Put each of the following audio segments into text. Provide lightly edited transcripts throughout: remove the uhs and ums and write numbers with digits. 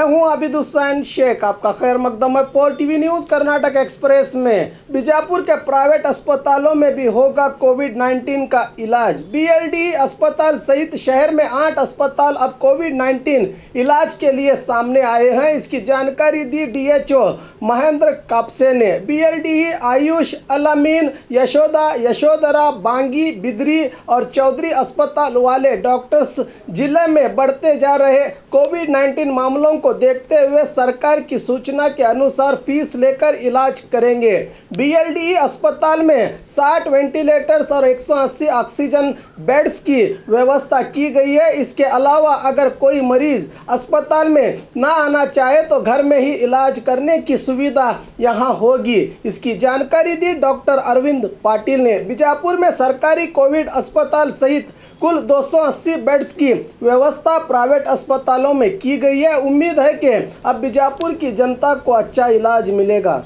मैं हूं आबिद हुसैन शेख। आपका खैर मकदम है 4 टीवी न्यूज़ कर्नाटक एक्सप्रेस में। बीजापुर के प्राइवेट अस्पतालों में भी होगा कोविड-19 का इलाज। बीएलडी अस्पताल सहित शहर में 8 अस्पताल अब कोविड-19 इलाज के लिए सामने आए हैं। इसकी जानकारी दी डीएचओ महेंद्र कापसे ने। बीएलडी आयुष अलामीन यशोधरा बांगी बिदरी और चौधरी अस्पताल वाले डॉक्टर्स जिले में बढ़ते जा रहे कोविड-19 मामलों को देखते हुए सरकार की सूचना के अनुसार फीस लेकर इलाज करेंगे। बीएलडी अस्पताल में 60 वेंटिलेटर्स और 180 ऑक्सीजन बेड्स की व्यवस्था की गई है। इसके अलावा अगर कोई मरीज अस्पताल में ना आना चाहे तो घर में ही इलाज करने की सुविधा यहां होगी। इसकी जानकारी दी डॉक्टर अरविंद पाटिल ने। बीजापुर में सरकारी कोविड अस्पताल सहित कुल 280 बेड्स की व्यवस्था प्राइवेट अस्पतालों में की गई है। उम्मीद है कि अब बीजापुर की जनता को अच्छा इलाज मिलेगा।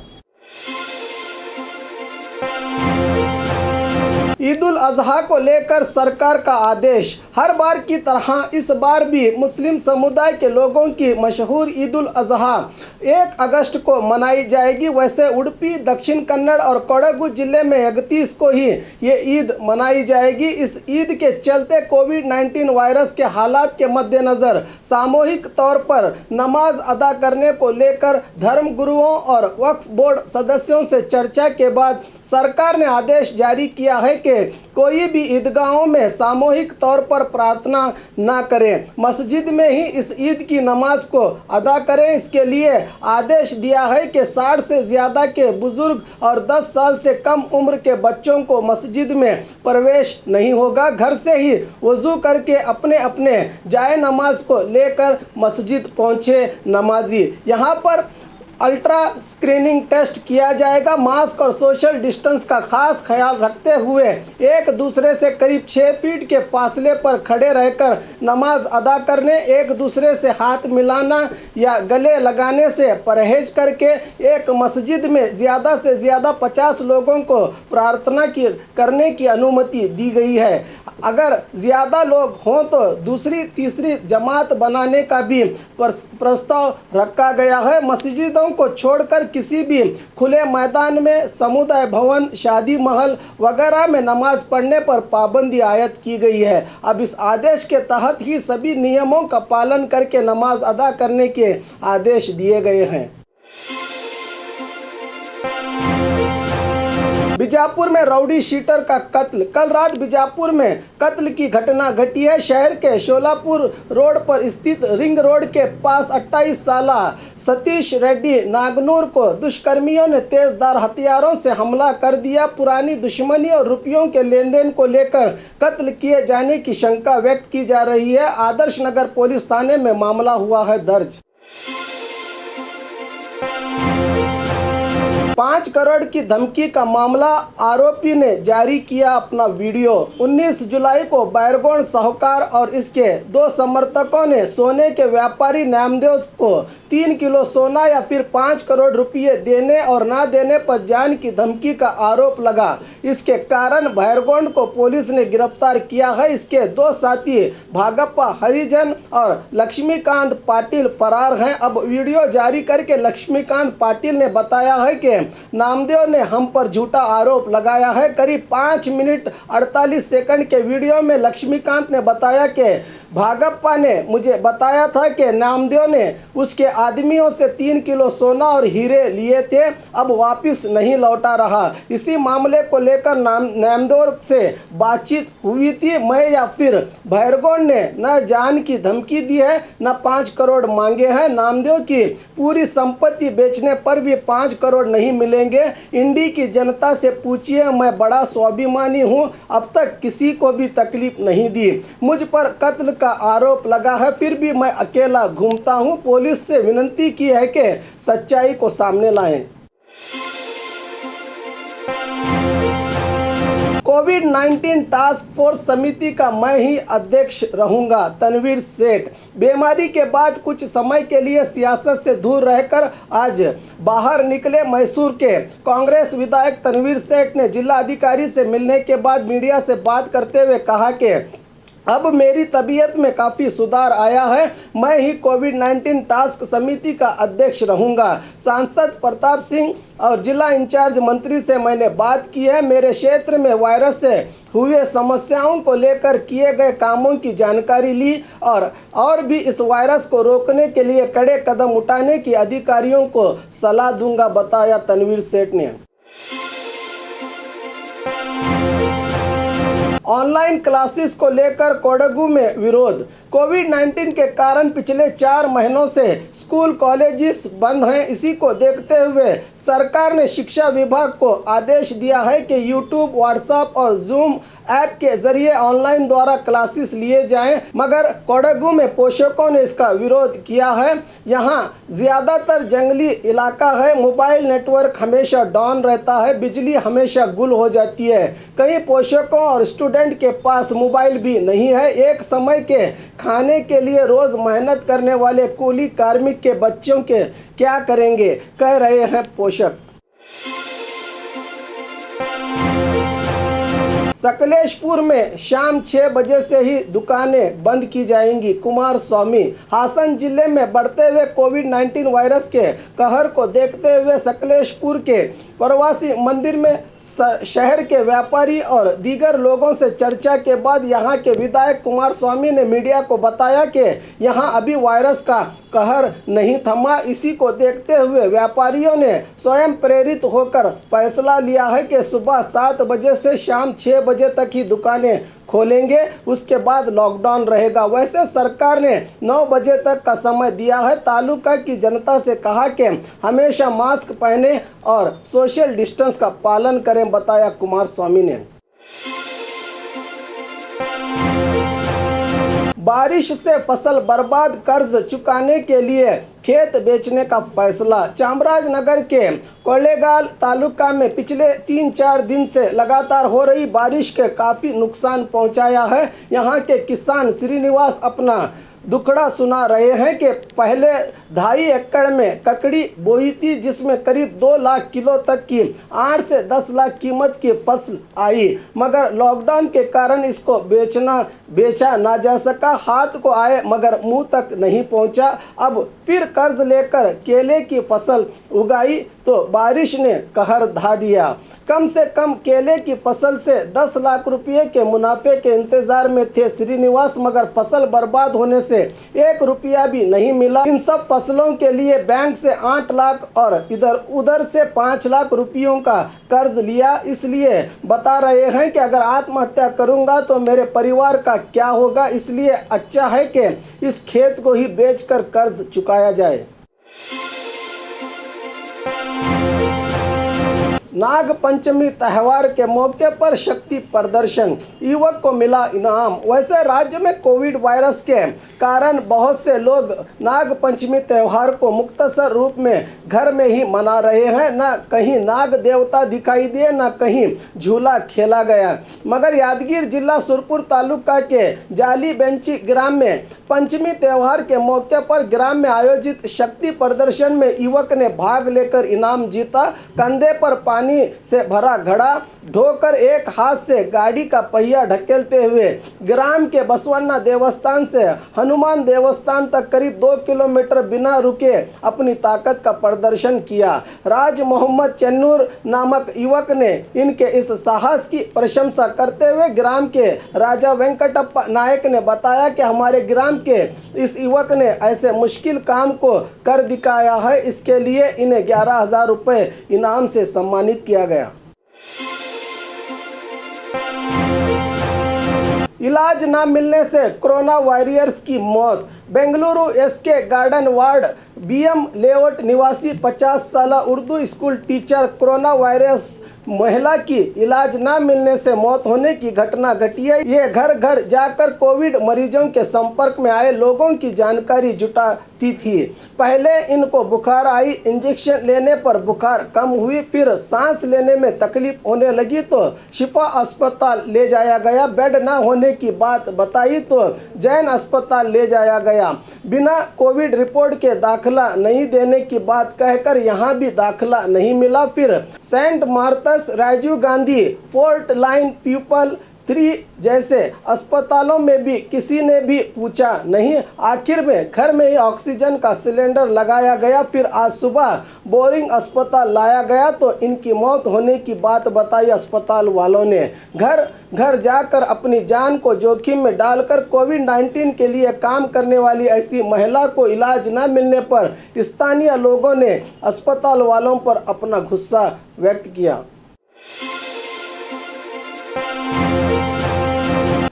ईद उल अजहा को लेकर सरकार का आदेश। हर बार की तरह इस बार भी मुस्लिम समुदाय के लोगों की मशहूर ईद उल अजहा 1 अगस्त को मनाई जाएगी। वैसे उडुपी, दक्षिण कन्नड़ और कोडगु जिले में 31 को ही ये ईद मनाई जाएगी। इस ईद के चलते कोविड-19 वायरस के हालात के मद्देनज़र सामूहिक तौर पर नमाज अदा करने को लेकर धर्म गुरुओं और वक्फ बोर्ड सदस्यों से चर्चा के बाद सरकार ने आदेश जारी किया है कि कोई भी ईदगाहों में सामूहिक तौर पर प्रार्थना ना करें, मस्जिद में ही इस ईद की नमाज को अदा करें। इसके लिए आदेश दिया है कि 60 से ज़्यादा के बुजुर्ग और 10 साल से कम उम्र के बच्चों को मस्जिद में प्रवेश नहीं होगा। घर से ही वज़ू करके अपने अपने जाए नमाज को लेकर मस्जिद पहुँचे नमाजी। यहाँ पर अल्ट्रा स्क्रीनिंग टेस्ट किया जाएगा। मास्क और सोशल डिस्टेंस का खास ख्याल रखते हुए एक दूसरे से करीब 6 फीट के फासले पर खड़े रहकर नमाज अदा करने, एक दूसरे से हाथ मिलाना या गले लगाने से परहेज करके एक मस्जिद में ज़्यादा से ज़्यादा 50 लोगों को प्रार्थना करने की अनुमति दी गई है। अगर ज़्यादा लोग हों तो दूसरी तीसरी जमात बनाने का भी प्रस्ताव रखा गया है। मस्जिदों को छोड़कर किसी भी खुले मैदान में, समुदाय भवन, शादी महल वगैरह में नमाज पढ़ने पर पाबंदी आयद की गई है। अब इस आदेश के तहत ही सभी नियमों का पालन करके नमाज अदा करने के आदेश दिए गए हैं। बीजापुर में राउडी शीटर का कत्ल। कल रात बीजापुर में कत्ल की घटना घटी है। शहर के शोलापुर रोड पर स्थित रिंग रोड के पास 28 साल सतीश रेड्डी नागनूर को दुष्कर्मियों ने तेजधार हथियारों से हमला कर दिया। पुरानी दुश्मनी और रुपयों के लेन देन को लेकर कत्ल किए जाने की शंका व्यक्त की जा रही है। आदर्श नगर पुलिस थाने में मामला हुआ है दर्ज। 5 करोड़ की धमकी का मामला। आरोपी ने जारी किया अपना वीडियो। 19 जुलाई को बैरगोन साहूकार और इसके 2 समर्थकों ने सोने के व्यापारी नामदेव को 3 किलो सोना या फिर 5 करोड़ रुपये देने और ना देने पर जान की धमकी का आरोप लगा। इसके कारण बैरगोन को पुलिस ने गिरफ्तार किया है। इसके 2 साथी भागप्पा हरिजन और लक्ष्मीकांत पाटिल फरार हैं। अब वीडियो जारी करके लक्ष्मीकांत पाटिल ने बताया है कि नामदेव ने हम पर झूठा आरोप लगाया है। करीब 5 मिनट 48 सेकंड के वीडियो में लक्ष्मीकांत ने बताया कि भागप्पा ने मुझे बताया था कि नामदेव ने उसके आदमियों से 3 किलो सोना और हीरे लिए थे, अब वापस नहीं लौटा रहा। इसी मामले को लेकर नामदेव से बातचीत हुई थी। मैं या फिर भैरगोन ने न जान की धमकी दी है न 5 करोड़ मांगे हैं। नामदेव की पूरी संपत्ति बेचने पर भी 5 करोड़ नहीं मिलेंगे। इंडी की जनता से पूछिए, मैं बड़ा स्वाभिमानी हूं, अब तक किसी को भी तकलीफ नहीं दी। मुझ पर कत्ल का आरोप लगा है, फिर भी मैं अकेला घूमता हूं। पुलिस से विनती की है कि सच्चाई को सामने लाएं। कोविड-19 टास्क फोर्स समिति का मैं ही अध्यक्ष रहूंगा। तनवीर सेठ बीमारी के बाद कुछ समय के लिए सियासत से दूर रहकर आज बाहर निकले। मैसूर के कांग्रेस विधायक तनवीर सेठ ने जिला अधिकारी से मिलने के बाद मीडिया से बात करते हुए कहा कि अब मेरी तबीयत में काफ़ी सुधार आया है। मैं ही कोविड-19 टास्क समिति का अध्यक्ष रहूंगा। सांसद प्रताप सिंह और जिला इंचार्ज मंत्री से मैंने बात की है। मेरे क्षेत्र में वायरस से हुए समस्याओं को लेकर किए गए कामों की जानकारी ली और भी इस वायरस को रोकने के लिए कड़े कदम उठाने की अधिकारियों को सलाह दूंगा, बताया तनवीर सेठ ने। ऑनलाइन क्लासेस को लेकर कोडगू में विरोध। कोविड-19 के कारण पिछले 4 महीनों से स्कूल कॉलेजेस बंद हैं। इसी को देखते हुए सरकार ने शिक्षा विभाग को आदेश दिया है कि यूट्यूब, व्हाट्सएप और जूम ऐप के जरिए ऑनलाइन द्वारा क्लासेस लिए जाएं, मगर कोडगू में पोषकों ने इसका विरोध किया है। यहाँ ज़्यादातर जंगली इलाका है, मोबाइल नेटवर्क हमेशा डाउन रहता है, बिजली हमेशा गुल हो जाती है। कई पोषकों और स्टूडेंट के पास मोबाइल भी नहीं है। एक समय के खाने के लिए रोज़ मेहनत करने वाले कूली कार्मिक के बच्चों के क्या करेंगे, कह रहे हैं पोषक। सकलेशपुर में शाम 6 बजे से ही दुकानें बंद की जाएंगी, कुमार स्वामी। हासन जिले में बढ़ते हुए कोविड-19 वायरस के कहर को देखते हुए सकलेशपुर के प्रवासी मंदिर में शहर के व्यापारी और दीगर लोगों से चर्चा के बाद यहां के विधायक कुमार स्वामी ने मीडिया को बताया कि यहां अभी वायरस का कहर नहीं थमा। इसी को देखते हुए व्यापारियों ने स्वयं प्रेरित होकर फैसला लिया है कि सुबह 7 बजे से शाम 6 बजे तक ही दुकानें खोलेंगे, उसके बाद लॉकडाउन रहेगा। वैसे सरकार ने 9 बजे तक का समय दिया है। तालुका की जनता से कहा कि हमेशा मास्क पहने और सोशल डिस्टेंस का पालन करें, बताया कुमार स्वामी ने। बारिश से फसल बर्बाद, कर्ज चुकाने के लिए खेत बेचने का फैसला। चामराजनगर के कोलेगाल तालुका में पिछले 3-4 दिन से लगातार हो रही बारिश के काफ़ी नुकसान पहुंचाया है। यहां के किसान श्रीनिवास अपना दुखड़ा सुना रहे हैं कि पहले 2.5 एकड़ में ककड़ी बोई थी, जिसमें करीब 2 लाख किलो तक की 8 से 10 लाख कीमत की फसल आई, मगर लॉकडाउन के कारण इसको बेचा ना जा सका। हाथ को आए मगर मुंह तक नहीं पहुंचा। अब फिर कर्ज लेकर केले की फसल उगाई तो बारिश ने कहर ढा दिया। कम से कम केले की फसल से 10 लाख रुपये के मुनाफे के इंतजार में थे श्रीनिवास, मगर फसल बर्बाद होने से 1 रुपया भी नहीं मिला। इन सब फसलों के लिए बैंक से 8 लाख और इधर उधर से 5 लाख रुपयों का कर्ज लिया। इसलिए बता रहे हैं कि अगर आत्महत्या करूंगा तो मेरे परिवार का क्या होगा, इसलिए अच्छा है कि इस खेत को ही बेचकर कर्ज चुकाया जाए। नाग पंचमी त्यौहार के मौके पर शक्ति प्रदर्शन, युवक को मिला इनाम। वैसे राज्य में कोविड वायरस के कारण बहुत से लोग नाग पंचमी त्यौहार को मुख्तसर रूप में घर में ही मना रहे हैं। न कहीं नाग देवता दिखाई दिए, न कहीं झूला खेला गया। मगर यादगीर जिला सुरपुर तालुका के जाली बेंची ग्राम में पंचमी त्यौहार के मौके पर ग्राम में आयोजित शक्ति प्रदर्शन में युवक ने भाग लेकर इनाम जीता। कंधे पर पानी से भरा घड़ा ढोकर एक हाथ से गाड़ी का पहिया ढकेलते हुए ग्राम के बसवन्ना देवस्थान से हनुमान देवस्थान तक करीब 2 किलोमीटर बिना रुके अपनी ताकत का प्रदर्शन किया। राज मोहम्मद चन्नूर नामक युवक ने इनके इस साहस की प्रशंसा करते हुए ग्राम के राजा वेंकटप्पा नायक ने बताया कि हमारे ग्राम के इस युवक ने ऐसे मुश्किल काम को कर दिखाया है। इसके लिए इन्हें 11,000 रुपये इनाम से सम्मानित किया गया। इलाज न मिलने से कोरोना वॉरियर्स की मौत। Bengaluru SK garden ward BM layout निवासी 50 साल Urdu school teacher corona virus महिला की इलाज न मिलने से मौत होने की घटना घटी है। ये घर घर जाकर कोविड मरीजों के संपर्क में आए लोगों की जानकारी जुटाती थी। पहले इनको बुखार आई, इंजेक्शन लेने पर बुखार कम हुई, फिर सांस लेने में तकलीफ होने लगी तो शिफा अस्पताल ले जाया गया। बेड न होने की बात बताई तो जैन अस्पताल ले जाया गया। बिना कोविड रिपोर्ट के दाखिला नहीं देने की बात कहकर यहाँ भी दाखिला नहीं मिला। फिर सेंट मार्थस, राजीव गांधी, फोर्ट लाइन पीपल 3 जैसे अस्पतालों में भी किसी ने भी पूछा नहीं। आखिर में घर में ही ऑक्सीजन का सिलेंडर लगाया गया। फिर आज सुबह बोरिंग अस्पताल लाया गया तो इनकी मौत होने की बात बताई अस्पताल वालों ने। घर घर जाकर अपनी जान को जोखिम में डालकर कोविड-19 के लिए काम करने वाली ऐसी महिला को इलाज न मिलने पर स्थानीय लोगों ने अस्पताल वालों पर अपना गुस्सा व्यक्त किया।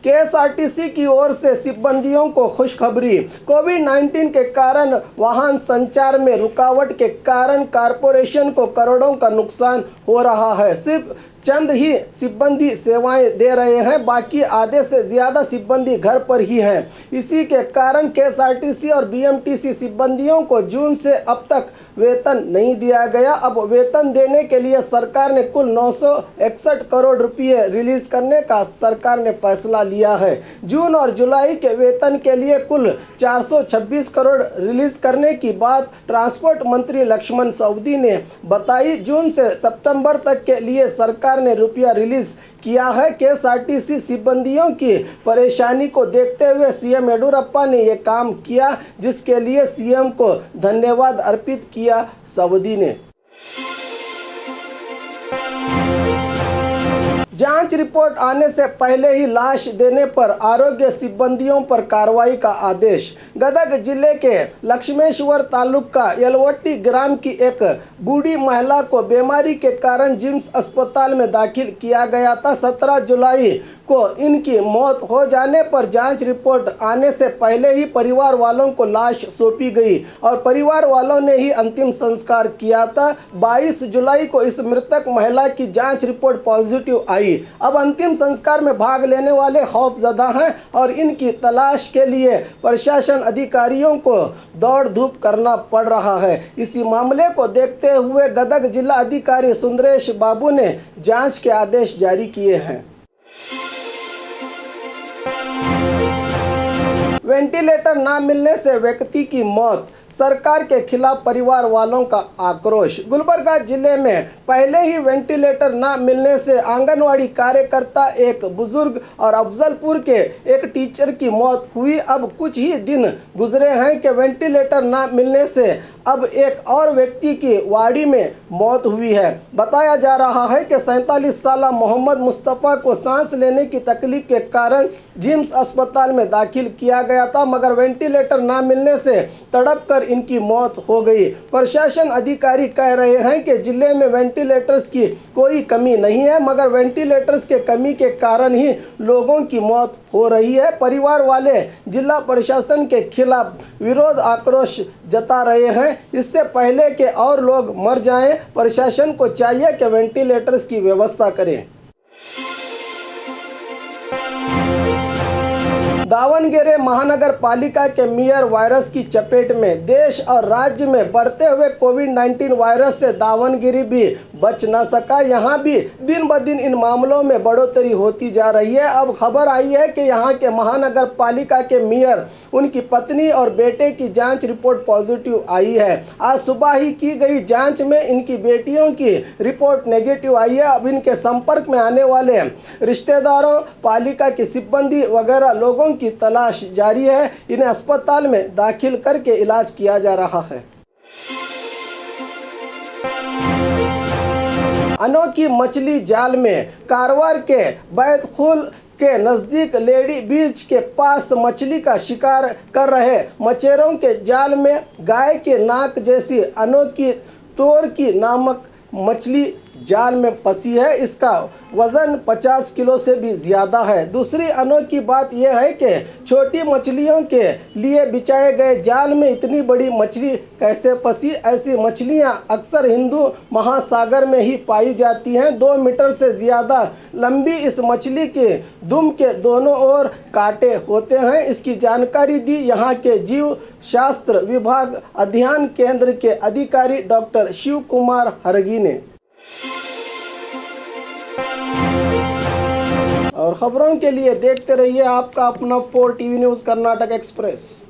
केएसआरटीसी की ओर से सिब्बंदियों को खुशखबरी। कोविड-19 के कारण वाहन संचार में रुकावट के कारण कॉरपोरेशन को करोड़ों का नुकसान हो रहा है। सिर्फ चंद ही सिब्बंदी सेवाएं दे रहे हैं, बाकी आधे से ज़्यादा सिब्बंदी घर पर ही हैं। इसी के कारण केएसआरटीसी और बीएमटीसी सिब्बंदियों को जून से अब तक वेतन नहीं दिया गया। अब वेतन देने के लिए सरकार ने कुल 961 करोड़ रुपये रिलीज़ करने का सरकार ने फैसला लिया है। जून और जुलाई के वेतन के लिए कुल 426 करोड़ रिलीज़ करने की बात ट्रांसपोर्ट मंत्री लक्ष्मण सवदी ने बताई। जून से सितंबर तक के लिए सरकार ने रुपया रिलीज किया है। केएसआरटीसी सिब्बंदियों की परेशानी को देखते हुए सीएम येडियुरप्पा ने यह काम किया, जिसके लिए सीएम को धन्यवाद अर्पित किया सवदी ने। जांच रिपोर्ट आने से पहले ही लाश देने पर आरोग्य सिब्बंदियों पर कार्रवाई का आदेश। गदग जिले के लक्ष्मेश्वर तालुका यलवट्टी ग्राम की एक बूढ़ी महिला को बीमारी के कारण जिम्स अस्पताल में दाखिल किया गया था। 17 जुलाई को इनकी मौत हो जाने पर जांच रिपोर्ट आने से पहले ही परिवार वालों को लाश सौंपी गई और परिवार वालों ने ही अंतिम संस्कार किया था। 22 जुलाई को इस मृतक महिला की जांच रिपोर्ट पॉजिटिव आई। अब अंतिम संस्कार में भाग लेने वाले खौफजदा हैं और इनकी तलाश के लिए प्रशासन अधिकारियों को दौड़ धूप करना पड़ रहा है। इसी मामले को देखते हुए गदग जिला अधिकारी सुंदरेश बाबू ने जांच के आदेश जारी किए हैं। वेंटिलेटर ना मिलने से व्यक्ति की मौत, सरकार के खिलाफ परिवार वालों का आक्रोश। गुलबर्गा जिले में पहले ही वेंटिलेटर ना मिलने से आंगनवाड़ी कार्यकर्ता, एक बुजुर्ग और अफजलपुर के एक टीचर की मौत हुई। अब कुछ ही दिन गुजरे हैं कि वेंटिलेटर ना मिलने से अब एक और व्यक्ति की वाड़ी में मौत हुई है। बताया जा रहा है कि 47 साल मोहम्मद मुस्तफ़ा को सांस लेने की तकलीफ के कारण जिम्स अस्पताल में दाखिल किया गया था, मगर वेंटिलेटर ना मिलने से तड़प कर इनकी मौत हो गई। प्रशासन अधिकारी कह रहे हैं कि जिले में वेंटिलेटर्स की कोई कमी नहीं है, मगर वेंटिलेटर्स के कमी के कारण ही लोगों की मौत हो रही है। परिवार वाले जिला प्रशासन के खिलाफ विरोध आक्रोश जता रहे हैं। इससे पहले कि और लोग मर जाएं, प्रशासन को चाहिए कि वेंटिलेटर्स की व्यवस्था करें। दावणगेरे महानगर पालिका के मेयर वायरस की चपेट में। देश और राज्य में बढ़ते हुए कोविड-19 वायरस से दावणगेरे भी बच न सका। यहाँ भी दिन ब दिन इन मामलों में बढ़ोतरी होती जा रही है। अब खबर आई है कि यहाँ के महानगर पालिका के मेयर, उनकी पत्नी और बेटे की जांच रिपोर्ट पॉजिटिव आई है। आज सुबह ही की गई जांच में इनकी बेटियों की रिपोर्ट नेगेटिव आई है। अब इनके संपर्क में आने वाले रिश्तेदारों, पालिका की सिब्बंदी वगैरह लोगों की तलाश जारी है। इन्हें अस्पताल में दाखिल करके इलाज किया जा रहा है। अनोखी मछली जाल में। कारवार के बैतखुल के नज़दीक लेडी बीच के पास मछली का शिकार कर रहे मछेरों के जाल में गाय के नाक जैसी अनोखी तोर की नामक मछली जाल में फंसी है। इसका वज़न 50 किलो से भी ज़्यादा है। दूसरी अनोखी बात यह है कि छोटी मछलियों के लिए बिछाए गए जाल में इतनी बड़ी मछली कैसे फंसी। ऐसी मछलियां अक्सर हिंदू महासागर में ही पाई जाती हैं। 2 मीटर से ज़्यादा लंबी इस मछली के दुम के दोनों ओर कांटे होते हैं। इसकी जानकारी दी यहाँ के जीव शास्त्र विभाग अध्ययन केंद्र के अधिकारी डॉक्टर शिव कुमार हरगी ने। और खबरों के लिए देखते रहिए आपका अपना 4 टीवी न्यूज़ कर्नाटक एक्सप्रेस।